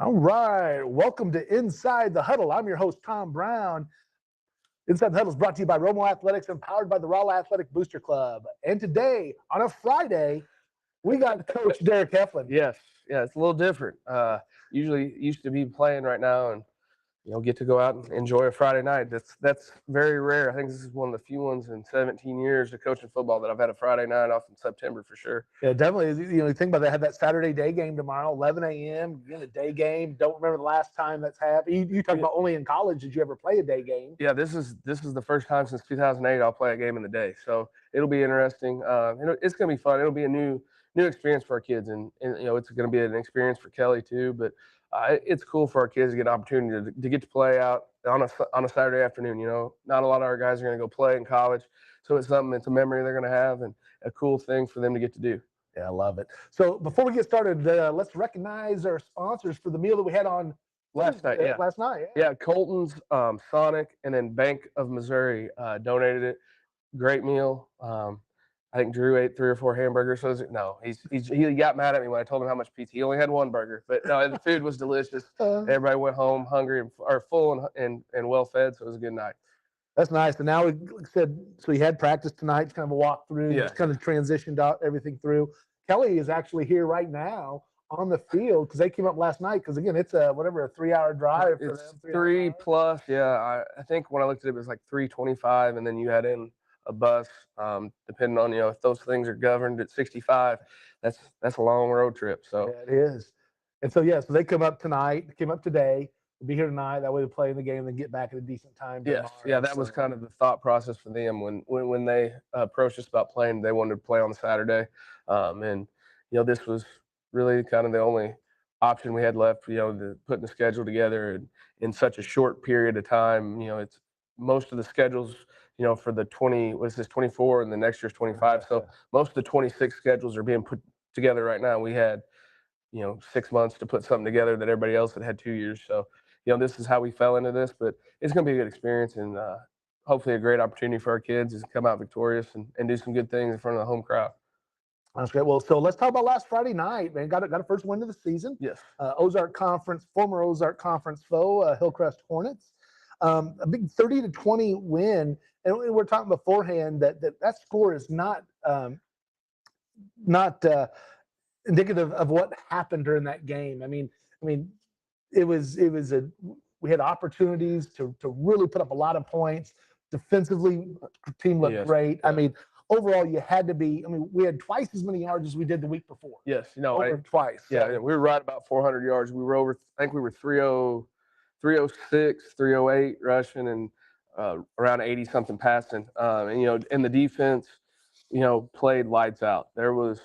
All right. Welcome to Inside the Huddle. I'm your host, Tom Brown. Inside the Huddle is brought to you by Romo Athletics and powered by the Raleigh Athletic Booster Club. And today, on a Friday, we got Coach Derick Heflin. Yes, yeah, it's a little different. Usually used to be playing right now and get to go out and enjoy a Friday night. That's very rare. I think this is one of the few ones in 17 years of coaching football that I've had a Friday night off in September for sure. Yeah, definitely. You think about they had that Saturday day game tomorrow, 11 a.m. Again, a day game. Don't remember the last time that's happened. You talk about only in college did you ever play a day game? Yeah, this is the first time since 2008 I'll play a game in the day. So it'll be interesting. It's going to be fun. It'll be a new experience for our kids, and it's going to be an experience for Kelly too. But it's cool for our kids to get an opportunity to get to play out on a Saturday afternoon. Not a lot of our guys are going to go play in college, so it's something. It's a memory they're going to have, and a cool thing for them to get to do. Yeah, I love it. So before we get started, let's recognize our sponsors for the meal that we had on last night. Yeah, Colton's, Sonic, and then Bank of Missouri donated it. Great meal. I think Drew ate 3 or 4 hamburgers. So he got mad at me when I told him how much pizza. He only had 1 burger, but no, the food was delicious. Everybody went home hungry or full and well fed, so it was a good night. That's nice. And now, like I said, so you had practice tonight. It's kind of a walkthrough. Yeah. Just kind of transitioned out everything through. Kelly is actually here right now on the field because they came up last night. Because again, it's a 3-hour drive. For it's them, 3 plus. Yeah, I think when I looked at it was like 3:25, and then you had in a bus. Depending on if those things are governed at 65, that's a long road trip. So yeah, it is. And so so they come up tonight. They came up today. Be here tonight. That way, they play in the game and then get back at a decent time. Yes, yeah, that was kind of the thought process for them when they approached us about playing. They wanted to play on Saturday, and this was really kind of the only option we had left. To putting the schedule together in such a short period of time. It's most of the schedules. For the 24 and the next year's 25. So most of the 26 schedules are being put together right now. We had 6 months to put something together that everybody else had 2 years. So this is how we fell into this, but it's going to be a good experience and hopefully a great opportunity for our kids to come out victorious and do some good things in front of the home crowd. That's great. Well, so let's talk about last Friday night, man. Got a first win of the season. Yes. Former Ozark Conference foe, Hillcrest Hornets. A big 30-20 win. And we were talking beforehand that score is not indicative of what happened during that game. I mean, we had opportunities to really put up a lot of points. Defensively, the team looked great. I mean, overall, you had to be. I mean, we had twice as many yards as we did the week before. Yes, twice. Yeah, we were right about 400 yards. We were over. I think we were 306, 308 rushing, and around 80 something passing. And the defense, played lights out. There were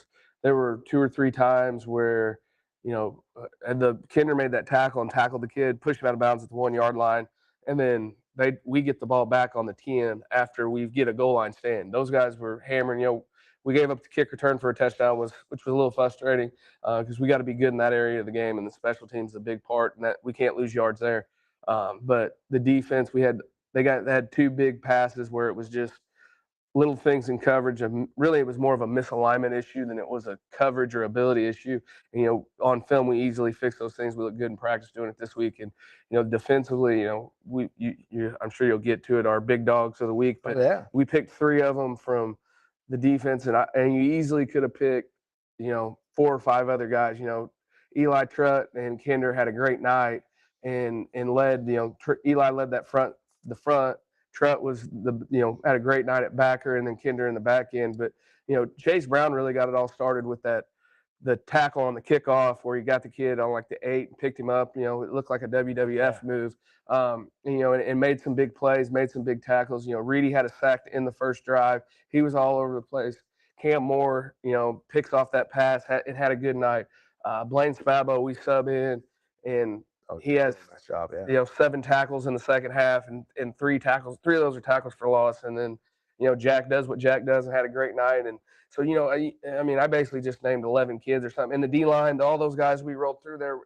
2 or 3 times where, and the Kinder made that tackle and tackled the kid, pushed him out of bounds at the 1-yard line, and then we get the ball back on the 10 after we get a goal line stand. Those guys were hammering. We gave up the kick return for a touchdown, which was a little frustrating because we got to be good in that area of the game, and the special teams is a big part, and that we can't lose yards there. But the defense, they had 2 big passes where it was just little things in coverage, and really it was more of a misalignment issue than it was a coverage or ability issue. And, on film we easily fix those things. We look good in practice doing it this week. And defensively, I'm sure you'll get to it, our big dogs of the week, but we picked 3 of them from the defense, and you easily could have picked 4 or 5 other guys. Eli Trutt and Kinder had a great night and led. Eli led the front. Trutt was had a great night at backer, and then Kinder in the back end. But Chase Brown really got it all started with the tackle on the kickoff where he got the kid on like the 8 and picked him up. It looked like a WWF move. And made some big plays, made some big tackles. Reedy had a sack in the first drive. He was all over the place. Cam Moore, picks off that pass. It had a good night. Blaine Spabo, we sub in, and he has nice job, 7 tackles in the second half and 3 tackles. 3 of those are tackles for loss. And then, Jack does what Jack does and had a great night. And so, I basically just named 11 kids or something. In the D-line, all those guys we rolled through there,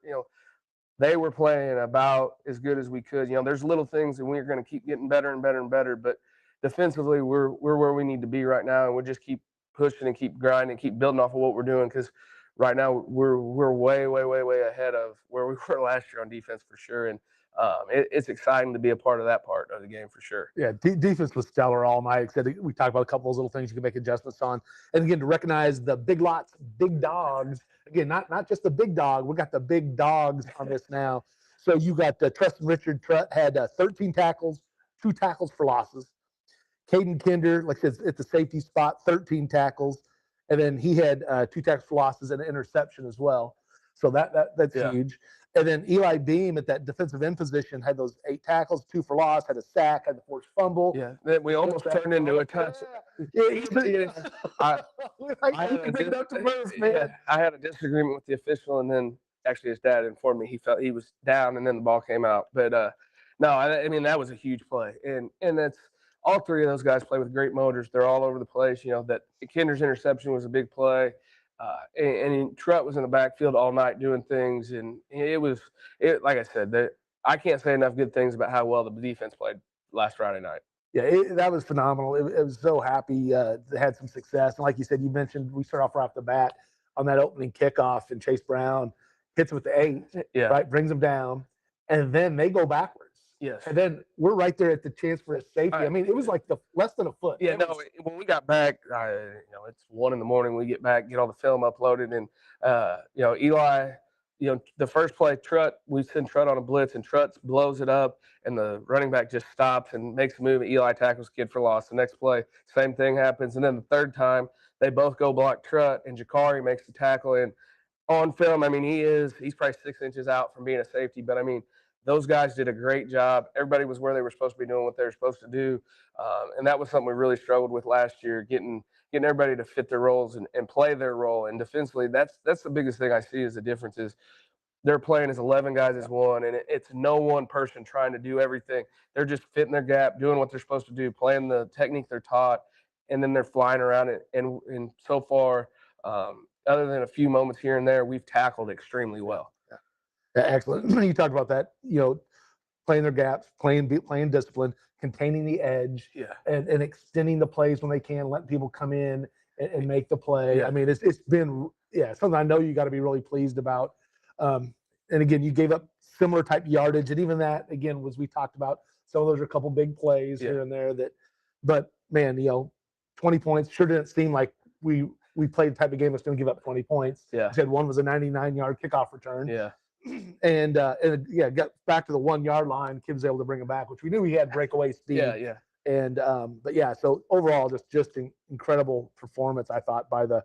they were playing about as good as we could. There's little things, and we're going to keep getting better and better and better. But defensively, we're where we need to be right now, and we'll just keep pushing and keep grinding, keep building off of what we're doing because right now we're way ahead of where we were last year on defense for sure. And it's exciting to be a part of that part of the game for sure. Yeah, defense was stellar all night. We talked about a couple of little things you can make adjustments on, and again to recognize the big lots, big dogs. Again, not just the big dog. We got the big dogs on this now. So you got Tristan Richard had 13 tackles, 2 tackles for losses. Caden Kinder, like I said, at the safety spot, 13 tackles, and then he had 2 tackles for losses and an interception as well. So that's huge. And then Eli Beam at that defensive end position had those 8 tackles, 2 for loss, had a sack, had the forced fumble. Yeah, that we almost turned into a touch. I had a disagreement with the official, and then actually his dad informed me he felt he was down, and then the ball came out. But no, I mean that was a huge play, and that's all 3 of those guys play with great motors. They're all over the place. You know that Kinder's interception was a big play. And Trutt was in the backfield all night doing things, and like I said, I can't say enough good things about how well the defense played last Friday night. Yeah, that was phenomenal. It was so happy they had some success, and like you said, you mentioned we start off right off the bat on that opening kickoff, and Chase Brown hits with the 8, right, brings them down, and then they go backwards. Yes. And then we're right there at the chance for a safety. I mean, it was like less than a foot. Yeah, when we got back, it's 1 a.m. We get back, get all the film uploaded, and Eli, the first play, we send Trutt on a blitz, and Trutt blows it up, and the running back just stops and makes a move. Eli tackles kid for loss. The next play, same thing happens, and then the third time, they both go block Trutt, and Jakari makes the tackle. And on film, I mean, he's probably 6 inches out from being a safety, but I mean, those guys did a great job. Everybody was where they were supposed to be doing what they were supposed to do. And that was something we really struggled with last year, getting everybody to fit their roles and play their role. And defensively, that's the biggest thing I see is the difference is they're playing as 11 guys as one, and it's no one person trying to do everything. They're just fitting their gap, doing what they're supposed to do, playing the technique they're taught, and then they're flying around it. And so far, other than a few moments here and there, we've tackled extremely well. Excellent. You talked about that, playing their gaps, playing discipline, containing the edge, and extending the plays when they can, letting people come in and make the play. Yeah. I mean, it's been something I know you got to be really pleased about. And again, you gave up similar type yardage, and even that again we talked about. Some of those are a couple big plays here and there but man, 20 points sure didn't seem like we played the type of game that's going to give up 20 points. Yeah, you said one was a 99-yard kickoff return. Yeah. And got back to the 1-yard line. Kid was able to bring him back, which we knew he had breakaway speed. Yeah. And so overall, just an incredible performance, I thought, by the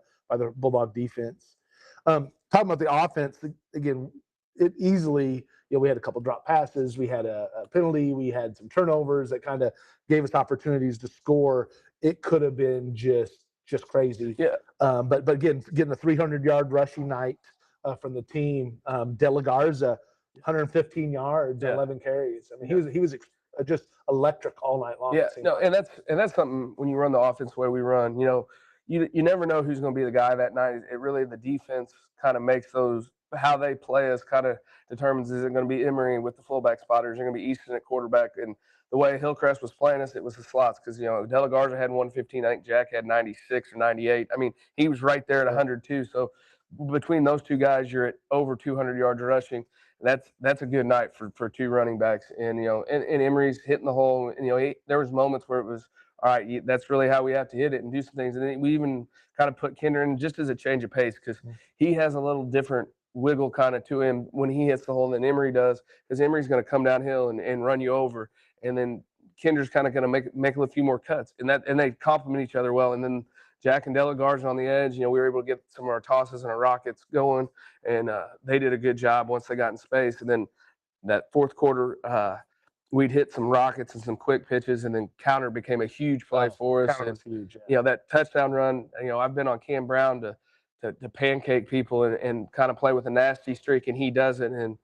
Bulldog defense. Talking about the offense again, it easily, we had a couple drop passes, we had a penalty, we had some turnovers that kind of gave us opportunities to score. It could have been just crazy. Yeah. But again, getting a 300-yard rushing night. From the team, De La Garza, 115 yards, 11 carries. I mean, he was just electric all night long. Yeah, no, and that's something when you run the offense the way we run. You never know who's going to be the guy that night. It really the defense kind of makes those how they play us kind of determines is it going to be Emery with the fullback spotters, is it going to be Easton at quarterback, and the way Hillcrest was playing us, it was the slots because De La Garza had 115. I think Jack had 96 or 98. I mean, he was right there at 102. So between those 2 guys, you're at over 200 yards rushing. That's a good night for 2 running backs. And and Emery's hitting the hole. And there was moments where it was all right. That's really how we have to hit it and do some things. And then we even kind of put Kinder in just as a change of pace because he has a little different wiggle kind of to him when he hits the hole than Emery does because Emery's going to come downhill and run you over, and then Kinder's kind of going to make a few more cuts, and they complement each other well. And then Jack and De La Garza on the edge, we were able to get some of our tosses and our rockets going, and they did a good job once they got in space. And then that fourth quarter, we'd hit some rockets and some quick pitches, and then counter became a huge play for us. And, huge, that touchdown run, I've been on Cam Brown to pancake people and kind of play with a nasty streak, and he does it. And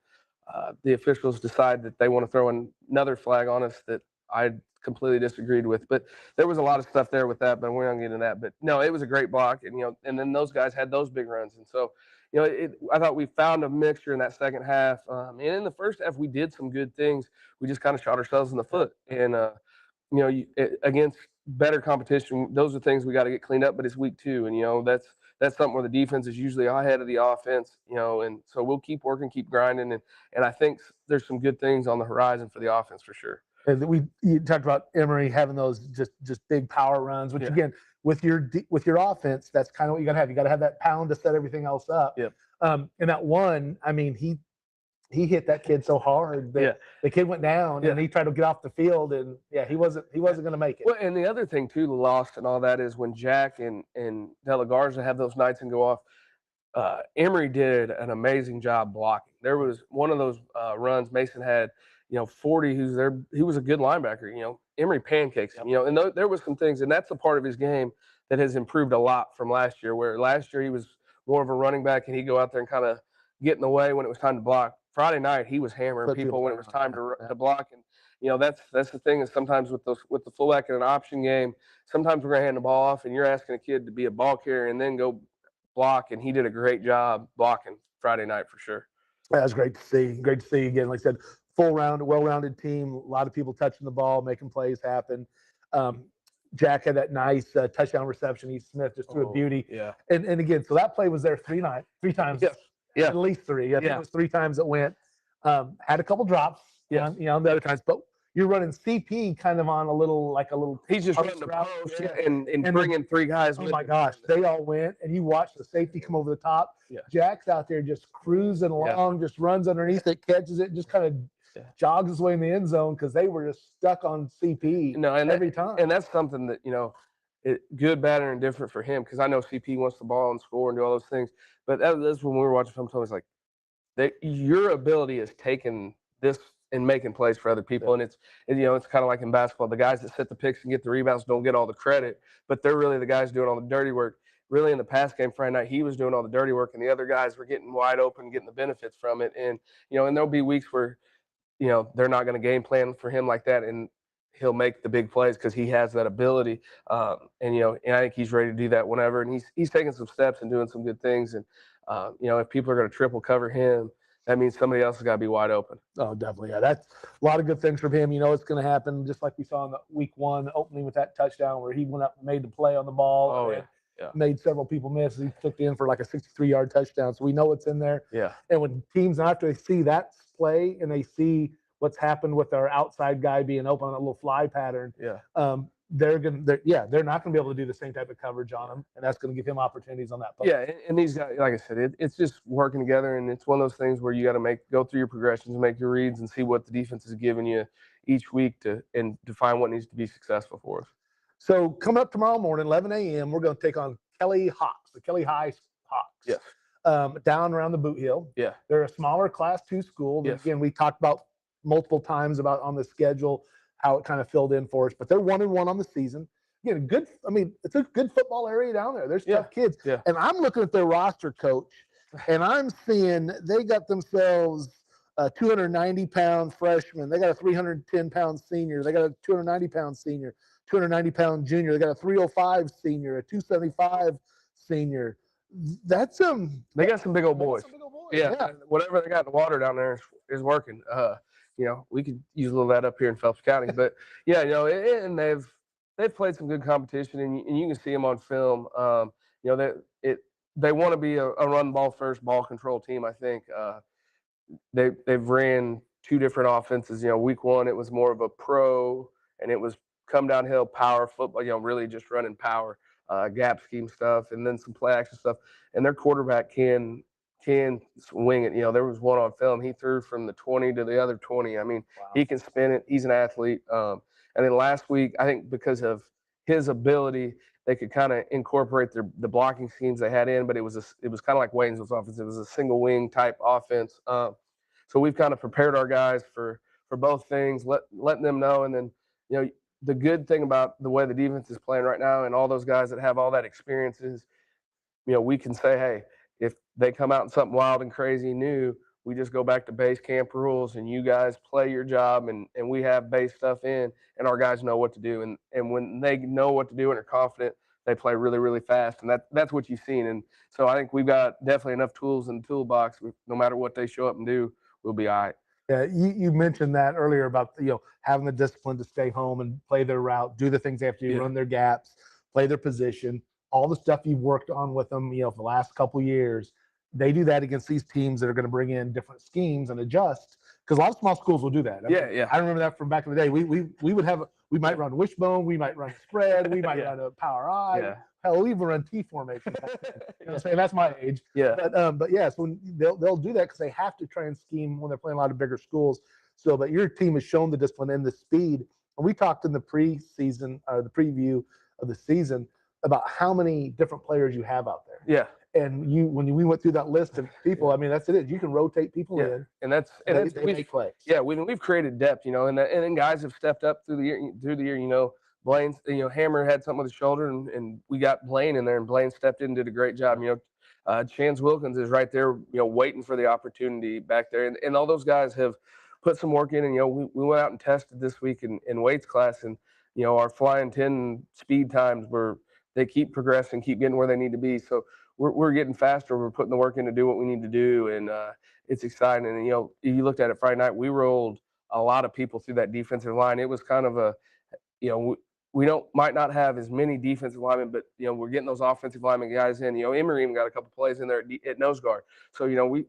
the officials decide that they want to throw another flag on us that I completely disagreed with, but there was a lot of stuff there with that, but we're not getting into that. But no, it was a great block, and and then those guys had those big runs, and so I thought we found a mixture in that second half, and in the first half we did some good things. We just kind of shot ourselves in the foot, and against better competition, those are things we got to get cleaned up. But it's week 2, and that's that's something where the defense is usually ahead of the offense, you know, and so we'll keep working, keep grinding, and I think there's some good things on the horizon for the offense for sure. And you talked about Emory having those just big power runs, which again with your offense, that's kind of what you got to have. You got to have that pound to set everything else up. Yep. And that one, I mean, he hit that kid so hard that the kid went down and he tried to get off the field, and he wasn't going to make it. Well, and the other thing too, the lost and all that is when Jack and De La Garza have those nights and go off. Emory did an amazing job blocking. There was one of those runs Mason had, 40 who's there. He was a good linebacker. Emory pancakes him. And there was some things, and that's a part of his game that has improved a lot from last year. Where last year he was more of a running back and he'd go out there and kind of get in the way when it was time to block. Friday night he was hammering people when it was time to block, and that's the thing is sometimes with the fullback in an option game, sometimes we're gonna hand the ball off and you're asking a kid to be a ball carrier and then go block, and he did a great job blocking Friday night for sure. That was great to see. Great to see again. Like I said, well-rounded team. A lot of people touching the ball, making plays happen. Jack had that nice touchdown reception. Heath Smith just threw a beauty. Yeah. And again, so that play was there three times. Yeah. At least three. I think it was 3 times it went. Had a couple drops. The other times, but you're running CP kind of on a little. He's just running the post and bringing 3 guys. Oh my gosh, they all went, and you watch the safety come over the top. Yeah. Jack's out there just cruising along, just runs underneath it, catches it, just kind of jogs his way in the end zone because they were just stuck on CP every time. And that's something that good, bad, and indifferent for him, because I know CP wants the ball and score and do all those things. But that's when we were watching film. So it's like your ability is taking this and making plays for other people. And it's kind of like in basketball, the guys that set the picks and get the rebounds don't get all the credit, but they're really the guys doing all the dirty work. Really in the past game Friday night, he was doing all the dirty work and the other guys were getting wide open, getting the benefits from it. And, and there'll be weeks where, they're not going to game plan for him like that. And he'll make the big plays because he has that ability. And I think he's ready to do that whenever. And he's taking some steps and doing some good things. And, if people are going to triple cover him, that means somebody else has got to be wide open. Oh, definitely. Yeah, that's a lot of good things from him. It's going to happen just like we saw in the week 1 opening with that touchdown where he went up and made the play on the ball. Made several people miss. He took in for like a 63-yard touchdown. So we know it's in there. Yeah. And when teams, after they see that play and they see what's happened with our outside guy being open on a little fly pattern, they're not going to be able to do the same type of coverage on him, and that's going to give him opportunities on that play. Yeah, and these guys, like I said, it's just working together, and it's one of those things where you got to go through your progressions, make your reads, and see what the defense is giving you each week to define what needs to be successful for us. So coming up tomorrow morning, 11 a.m., we're going to take on Kelly Hawks, the Kelly High Hawks. Yes. Down around the Boot Hill. Yeah. They're a smaller Class 2 school. Yes. Again, we talked about multiple times about on the schedule how it kind of filled in for us, but they're 1-1 on the season. Again, it's a good football area down there. There's tough kids. Yeah. And I'm looking at their roster, coach, and I'm seeing they got themselves a 290-pound freshman. They got a 310-pound senior. They got a 290-pound senior, 290-pound junior. They got a 305 senior, a 275 senior. That's they got some big old boys. Yeah. Whatever they got in the water down there is working. We could use a little of that up here in Phelps County, but and they've played some good competition, and you can see them on film. They want to be a run ball first, ball control team. I think they've ran 2 different offenses. Week 1 it was more of a pro, and it was come downhill power football. Really just running power, gap scheme stuff, and then some play action stuff. And their quarterback can wing it. There was one on film. He threw from the 20 to the other 20. I mean, He can spin it. He's an athlete. And then last week, I think because of his ability, they could kind of incorporate the blocking schemes they had in, but it was kind of like Waynesville's offense. It was a single wing type offense. So we've kind of prepared our guys for both things, letting them know. And then, the good thing about the way the defense is playing right now and all those guys that have all that experience is, we can say, hey, if they come out in something wild and crazy new, we just go back to base camp rules and you guys play your job and we have base stuff in and our guys know what to do. And when they know what to do and are confident, they play really, really fast. And that's what you've seen. And so I think we've got definitely enough tools in the toolbox. No matter what they show up and do, we'll be all right. Yeah, you mentioned that earlier about having the discipline to stay home and play their route, do the things they have to do, run their gaps, play their position. all the stuff you've worked on with them, for the last couple of years, they do that against these teams that are going to bring in different schemes and adjust. Because a lot of small schools will do that. I remember that from back in the day. We might run wishbone, we might run a spread, we might run a power eye. Yeah. Hell, we even run T formation. You know what I'm saying? That's my age. Yeah. But yeah, so they'll do that because they have to try and scheme when they're playing a lot of bigger schools. So, but your team has shown the discipline and the speed. And we talked in the preseason or the preview of the season about how many different players you have out there. Yeah. And when we went through that list of people, I mean, that's it. You can rotate people in, and they make plays. Yeah, we've created depth, and then guys have stepped up through the year. Blaine, Hammer had something with his shoulder, and we got Blaine in there, and Blaine stepped in and did a great job. Chance Wilkins is right there, waiting for the opportunity back there, and all those guys have put some work in. And we went out and tested this week in weights class, and our flying 10 speed times they keep progressing, keep getting where they need to be. So we're getting faster. We're putting the work in to do what we need to do, and it's exciting. And you looked at it Friday night. We rolled a lot of people through that defensive line. It was kind of a, we might not have as many defensive linemen, but we're getting those offensive lineman guys in. Emery even got a couple plays in there at nose guard. So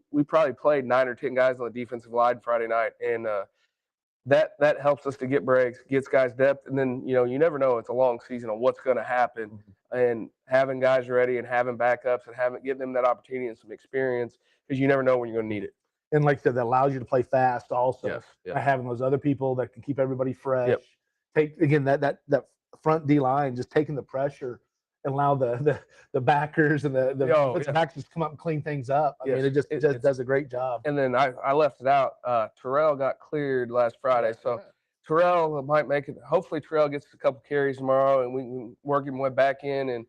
we probably played 9 or 10 guys on the defensive line Friday night, and that helps us to get breaks, gets guys depth, and then you never know. It's a long season on what's going to happen, and having guys ready and having backups and giving them that opportunity and some experience, because you never know when you're going to need it. And like I said, that allows you to play fast also. Yes, by having those other people that can keep everybody fresh. Yep. Take again that front D line, just taking the pressure and allow the backers and the backs just come up and clean things up. I mean, it just does a great job. And then I left it out. Terrell got cleared last Friday, so Terrell might make it. Hopefully, Terrell gets a couple carries tomorrow, and we can work him way back in. And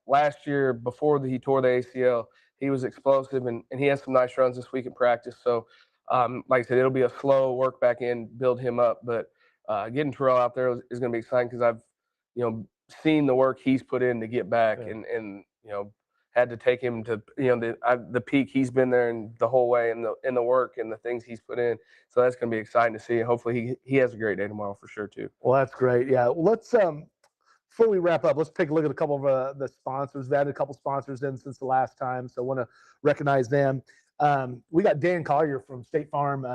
last year before he tore the ACL, he was explosive, and he has some nice runs this week in practice. So, like I said, it'll be a slow work back in, build him up. But getting Terrell out there is going to be exciting because I've seen the work he's put in to get back, and had to take him to the peak. He's been there and the whole way, and the work and the things he's put in. So that's going to be exciting to see. And hopefully he has a great day tomorrow for sure too. Well, that's great. Yeah. Well, let's before we wrap up, let's take a look at a couple of the sponsors. We've added a couple sponsors in since the last time, so I want to recognize them. We got Dan Collier from State Farm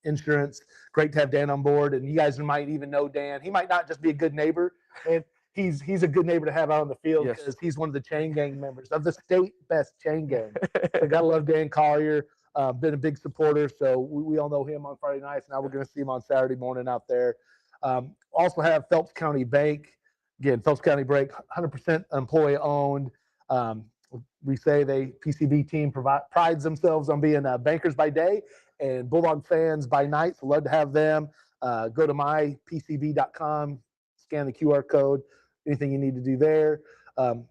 Insurance. Great to have Dan on board, and you guys might even know Dan. He might not just be a good neighbor, and he's a good neighbor to have out on the field because he's one of the chain gang members of the state best chain gang. So gotta love Dan Collier. Been a big supporter, so we all know him on Friday nights. Now we're going to see him on Saturday morning out there. Also have Phelps County Bank. Again, Phelps County Bank, 100% employee owned. We say PCB team prides themselves on being bankers by day and Bulldog fans by night. So love to have them. Go to mypcb.com, scan the QR code. Anything you need to do there.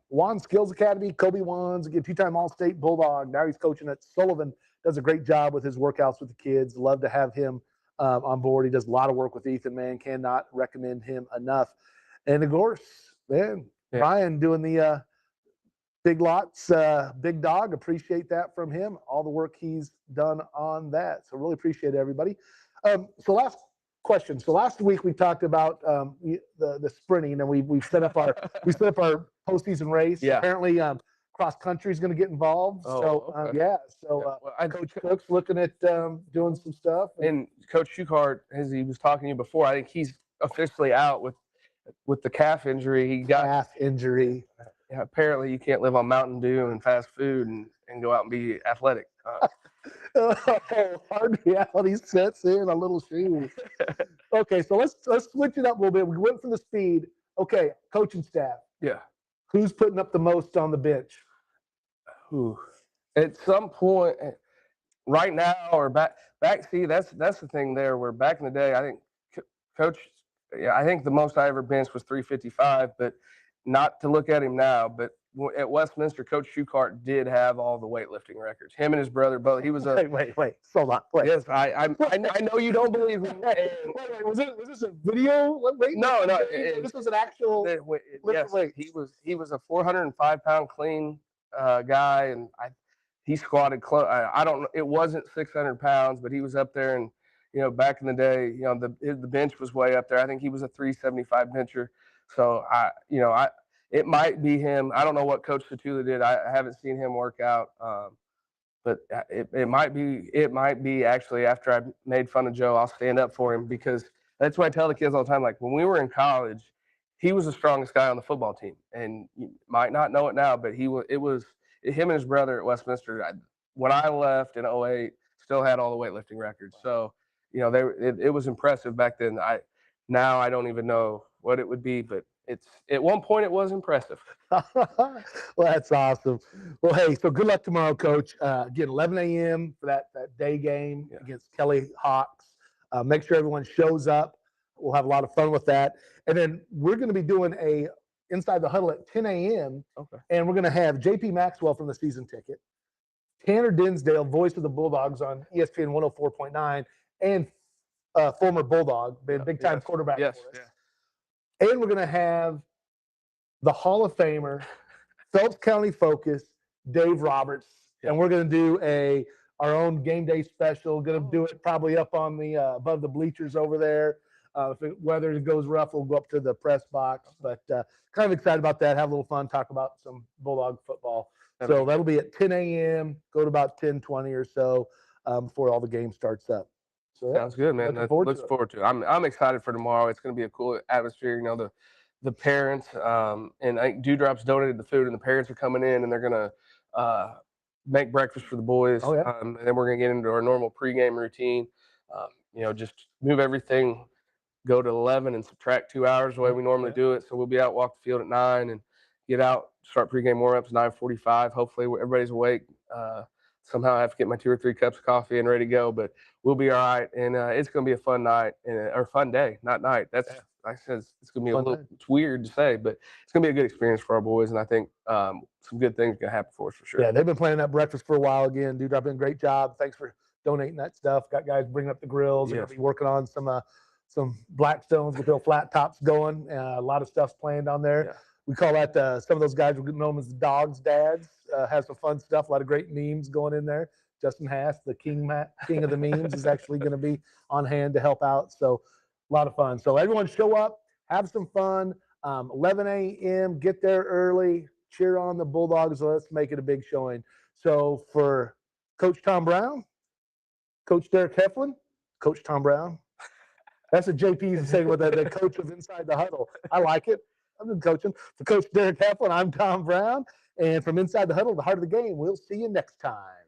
Juan Skills Academy, Kobe Wands, again, 2-time All-State Bulldog. Now he's coaching at Sullivan. Does a great job with his workouts with the kids. Love to have him on board. He does a lot of work with Ethan, man. Cannot recommend him enough. And of course, man, Brian doing the big lots, big dog. Appreciate that from him. All the work he's done on that. So really appreciate it, everybody. So last question. So last week we talked about the sprinting, and we set up our postseason race. Yeah. Apparently, cross country is going to get involved. Coach Cook's looking at doing some stuff. And Coach Schuchart, as he was talking to you before, I think he's officially out with the calf injury. He got calf injury. Yeah, apparently you can't live on Mountain Dew and fast food and go out and be athletic. Hard reality sets in a little shoes. Okay, so let's switch it up a little bit. We went from the speed. Okay, coaching staff. Yeah. Who's putting up the most on the bench? Ooh. At some point, right now or back. See, that's the thing there. Where back in the day, I think Coach. Yeah, I think the most I ever benched was 355, but not to look at him now. But at Westminster, Coach Schuchart did have all the weightlifting records. Him and his brother both. He was a wait, hold on. Wait. Yes, I know you don't believe me. Wait, was this a video? Wait, no, this was an actual. Yes, he was a 405-pound clean guy, and he squatted close. I don't know. It wasn't 600 pounds, but he was up there, and back in the day, the bench was way up there. I think he was a 375 bencher. So it might be him. I don't know what Coach Fatula did. I haven't seen him work out. But it might be actually after I made fun of Joe, I'll stand up for him, because that's what I tell the kids all the time. Like, when we were in college, he was the strongest guy on the football team, and you might not know it now, but it was him and his brother at Westminster. When I left in 08, still had all the weightlifting records. So, you know, it was impressive back then. Now I don't even know what it would be, but at one point it was impressive. Well, that's awesome. Well, hey, so good luck tomorrow, Coach. Again, 11 a.m. for that day game against Kelly Hawks. Make sure everyone shows up. We'll have a lot of fun with that. And then we're going to be doing a Inside the Huddle at 10 a.m. Okay. And we're going to have JP Maxwell from the Season Ticket, Tanner Dinsdale, voice of the Bulldogs on ESPN 104.9, and former Bulldog, big time quarterback for us. And we're going to have the Hall of Famer, Phelps County Focus, Dave Roberts, and we're going to do our own game day special. Going to do it probably up on the above the bleachers over there. If weather goes rough, we'll go up to the press box. But kind of excited about that. Have a little fun. Talk about some Bulldog football. So that'll be at 10 a.m. Go to about 10:20 or so before all the game starts up. So sounds good, man. Looking forward to it. I'm excited for tomorrow. It's going to be a cool atmosphere. You know, the parents and I think Dewdrop's donated the food, and the parents are coming in, and they're going to make breakfast for the boys. And then we're going to get into our normal pregame routine. You know, just move everything, go to 11 and subtract 2 hours the way we normally do it. So we'll be out, walk the field at 9, and get out, start pregame warm-ups 9:45. Hopefully everybody's awake. Somehow I have to get my 2 or 3 cups of coffee and ready to go, but we'll be all right. And it's going to be a fun night or fun day, not night. That's like I said, it's going to be a little. It's weird to say, but it's going to be a good experience for our boys, and I think some good things are going to happen for us for sure. Yeah, they've been planning that breakfast for a while. Again, Dewdrop did a great job. Thanks for donating that stuff. Got guys bringing up the grills. They're going to be working on some Blackstones with little flat tops going. A lot of stuff's planned on there. Yeah. We call that some of those guys we're known as the Dogs Dads. Has some fun stuff, a lot of great memes going in there. Justin Haas, the king of the memes, is actually going to be on hand to help out. So a lot of fun. So everyone show up, have some fun. 11 a.m., get there early, cheer on the Bulldogs. Let's make it a big showing. So for Coach Tom Brown, Coach Derick Heflin, Coach Tom Brown. That's what JP used to say with the coach of Inside the Huddle. I like it. I've been coaching. For Coach Derick Heflin, I'm Tom Brown. And from Inside the Huddle, the heart of the game, we'll see you next time.